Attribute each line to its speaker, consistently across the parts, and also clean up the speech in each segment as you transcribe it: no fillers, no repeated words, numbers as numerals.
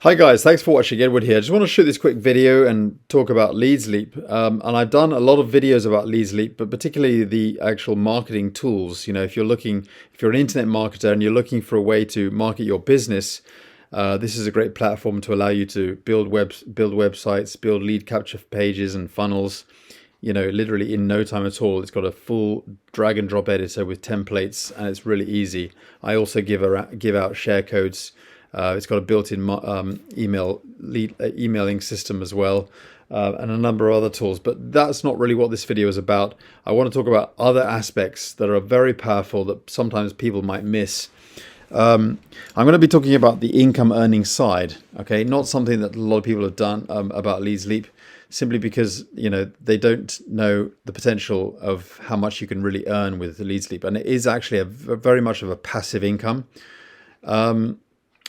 Speaker 1: Hi guys, thanks for watching. Edward here. I just want to shoot this quick video and talk about LeadsLeap. And I've done a lot of videos about LeadsLeap, but particularly the actual marketing tools. You know, if you're an internet marketer and you're looking for a way to market your business, this is a great platform to allow you to build websites, build lead capture pages and funnels. You know, literally in no time at all. It's got a full drag and drop editor with templates, and it's really easy. I also give out share codes. It's got a built-in emailing system as well, and a number of other tools. But that's not really what this video is about. I want to talk about other aspects that are very powerful that sometimes people might miss. I'm going to be talking about the income earning side, okay? Not something that a lot of people have done about LeadsLeap, simply because, you know, they don't know the potential of how much you can really earn with LeadsLeap. And it is actually very much of a passive income.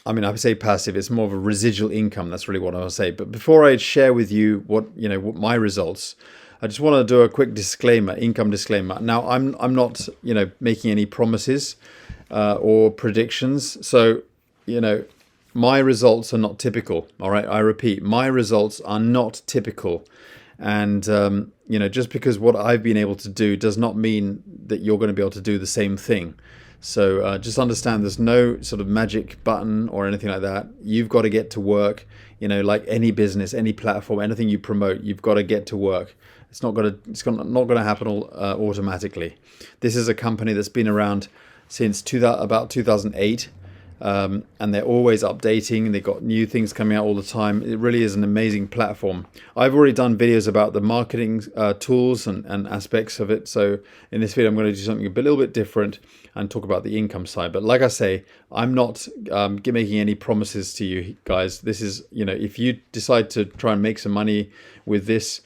Speaker 1: I mean, I would say passive, it's more of a residual income. That's really what I would say. But before I share with you what my results, I just want to do a quick disclaimer, income disclaimer. Now, I'm not, making any promises or predictions. So, my results are not typical. All right. I repeat, my results are not typical. And, just because what I've been able to do does not mean that you're going to be able to do the same thing. So just understand there's no sort of magic button or anything like that. You've got to get to work, like any business, any platform, anything you promote, you've got to get to work. It's not going to happen automatically. This is a company that's been around since about 2008. And they're always updating. They've got new things coming out all the time. It really is an amazing platform. I've already done videos about the marketing tools and aspects of it. So in this video, I'm going to do something a little bit different and talk about the income side. But like I say, I'm not making any promises to you guys. This is, if you decide to try and make some money with this,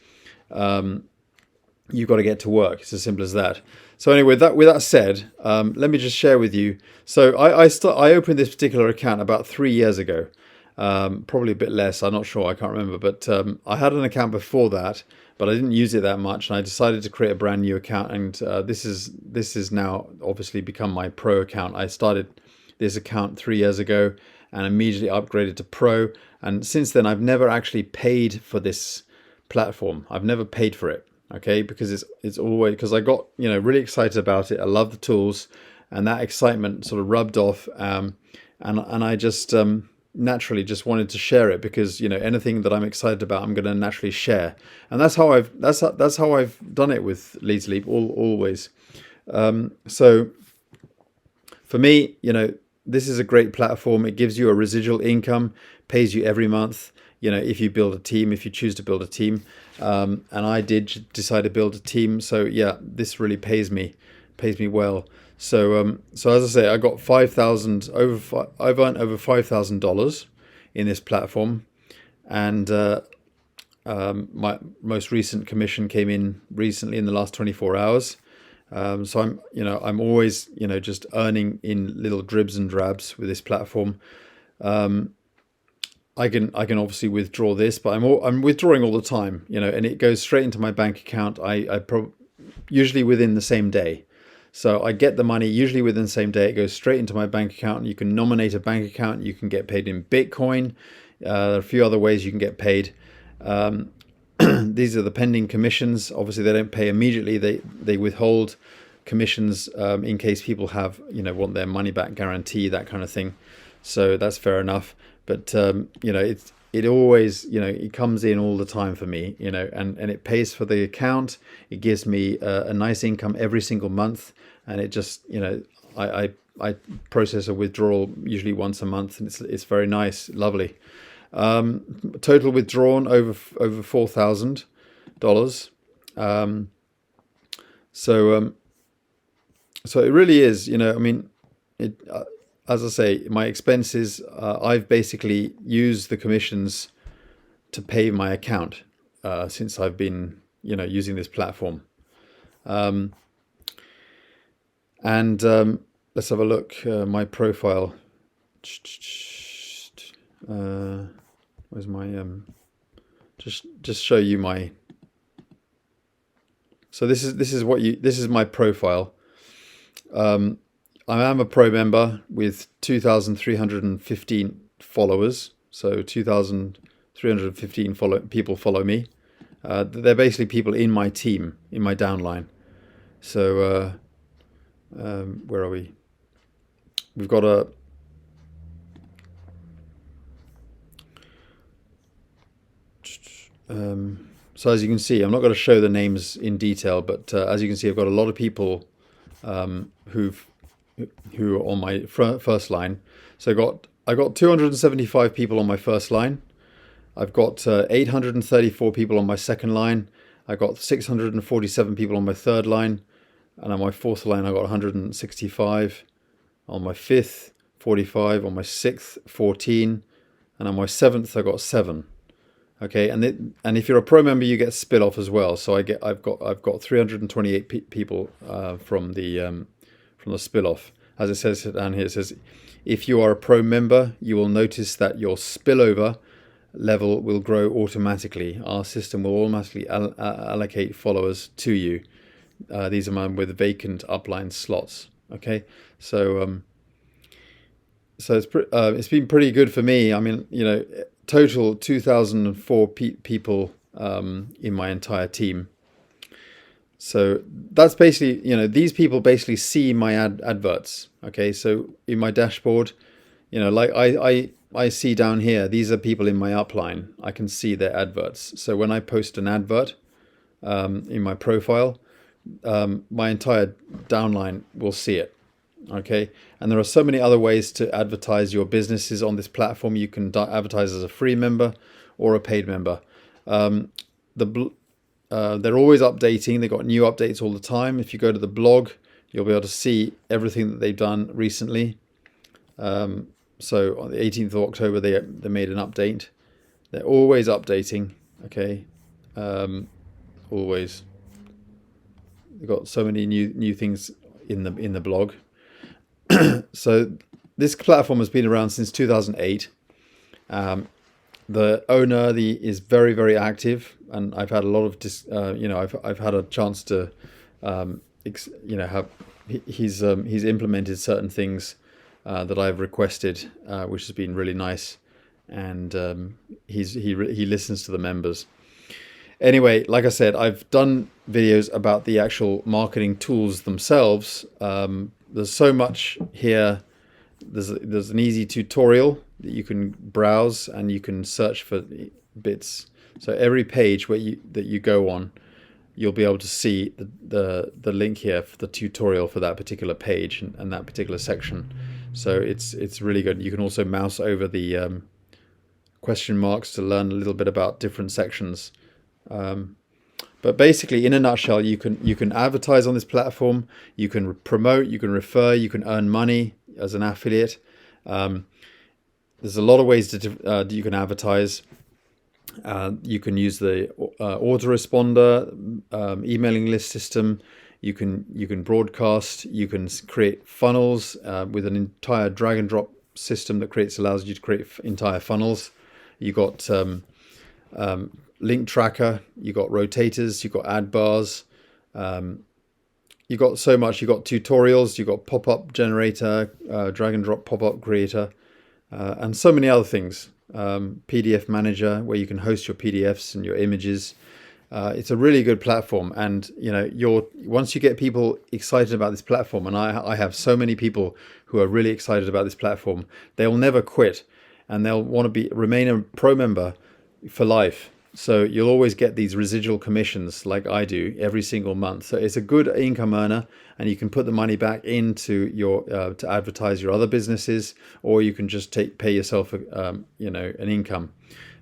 Speaker 1: you've got to get to work. It's as simple as that. So anyway, with that said, let me just share with you. So I opened this particular account about 3 years ago, probably a bit less. I'm not sure. I can't remember. But I had an account before that, but I didn't use it that much. And I decided to create a brand new account. And this is now obviously become my pro account. I started this account 3 years ago and immediately upgraded to pro. And since then, I've never actually paid for this platform. I've never paid for it. Okay, because it's always, because I got really excited about it. I love the tools, and that excitement sort of rubbed off, and I just naturally just wanted to share it, because anything that I'm excited about, I'm going to naturally share, and that's how I've done it with LeadsLeap always. So for me, this is a great platform. It gives you a residual income, pays you every month. If you build a team, if you choose to build a team, and I did decide to build a team. So yeah, this really pays me well. So as I say, I got I've earned over $5,000 in this platform, and my most recent commission came in recently in the last 24 hours. So I'm always just earning in little dribs and drabs with this platform. I can obviously withdraw this, but I'm withdrawing all the time, and it goes straight into my bank account. Usually within the same day. So I get the money usually within the same day. It goes straight into my bank account. You can nominate a bank account. You can get paid in Bitcoin. There are a few other ways you can get paid. These are the pending commissions. Obviously, they don't pay immediately. They withhold commissions in case people have want their money back guarantee, that kind of thing. So that's fair enough. But it always it comes in all the time for me, and it pays for the account. It gives me a nice income every single month, and it just I process a withdrawal usually once a month, and it's very nice, lovely. Total withdrawn over $4,000. So it really is, as I say, my expenses, I've basically used the commissions to pay my account since I've been, using this platform. And let's have a look. My profile. Where's my just show you my. So this is my profile. I am a pro member with 2,315 followers. So 2,315 people follow me. They're basically people in my team, in my downline. So where are we? We've got a so as you can see, I'm not going to show the names in detail, but as you can see, I've got a lot of people who are on my first line. So I got 275 people on my first line. I've got 834 people on my second line. I got 647 people on my third line, and on my fourth line I got 165. On my fifth, 45. On my sixth, 14, and on my seventh I got 7. Okay, and if you're a pro member, you get split off as well. So I've got 328 people from the spill off. As it says down here, it says if you are a pro member, you will notice that your spillover level will grow automatically. Our system will automatically allocate followers to you. These are with vacant upline slots. Okay, so it's been pretty good for me. I mean, total 2,004 people in my entire team. So that's basically, these people basically see my adverts. Okay, so in my dashboard, like I see down here, these are people in my upline. I can see their adverts. So when I post an advert in my profile, my entire downline will see it. Okay, and there are so many other ways to advertise your businesses on this platform. You can advertise as a free member or a paid member. They're always updating. They've got new updates all the time. If you go to the blog, you'll be able to see everything that they've done recently. So on the 18th of October, they made an update. They're always updating. Okay, always. They've got so many new things in the blog. So this platform has been around since 2008. The owner is very, very active, and I've had a lot of I've had a chance to he's implemented certain things that I've requested, which has been really nice, and he listens to the members. Anyway, like I said, I've done videos about the actual marketing tools themselves. There's so much here. There's an easy tutorial that you can browse, and you can search for bits. So every page that you go on, you'll be able to see the link here for the tutorial for that particular page and that particular section. So it's really good. You can also mouse over the question marks to learn a little bit about different sections. But basically, in a nutshell, you can advertise on this platform, you can promote, you can refer, you can earn money as an affiliate. There's a lot of ways you can advertise. You can use the autoresponder, emailing list system. You can broadcast. You can create funnels with an entire drag and drop system that allows you to create entire funnels. You got link tracker, you got rotators, you got ad bars, you got so much. You got tutorials, you got pop-up generator, drag and drop pop-up creator, and so many other things. PDF manager, where you can host your PDFs and your images. It's a really good platform, and once you get people excited about this platform, and I have so many people who are really excited about this platform, they'll never quit, and they'll want to remain a pro member for life. So you'll always get these residual commissions like I do every single month. So it's a good income earner, and you can put the money back into your to advertise your other businesses, or you can just pay yourself an income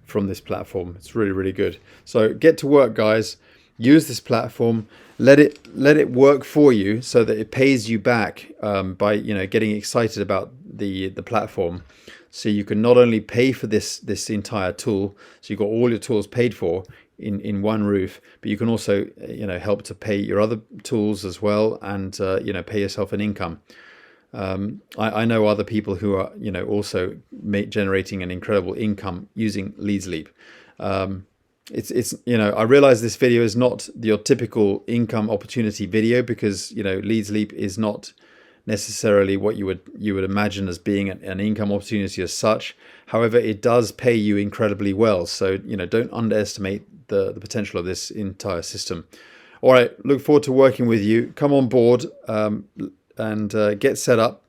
Speaker 1: from this platform. It's really, really good. So get to work, guys. Use this platform. Let it work for you so that it pays you back by getting excited about the platform. So you can not only pay for this entire tool, so you've got all your tools paid for in one roof, but you can also help to pay your other tools as well, and pay yourself an income. I know other people who are also generating an incredible income using LeadsLeap. I realize this video is not your typical income opportunity video, because LeadsLeap is not necessarily what you would imagine as being an income opportunity as such. However, it does pay you incredibly well. So, don't underestimate the potential of this entire system. All right, look forward to working with you. Come on board and get set up.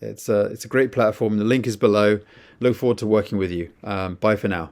Speaker 1: It's a great platform. The link is below. Look forward to working with you. Bye for now.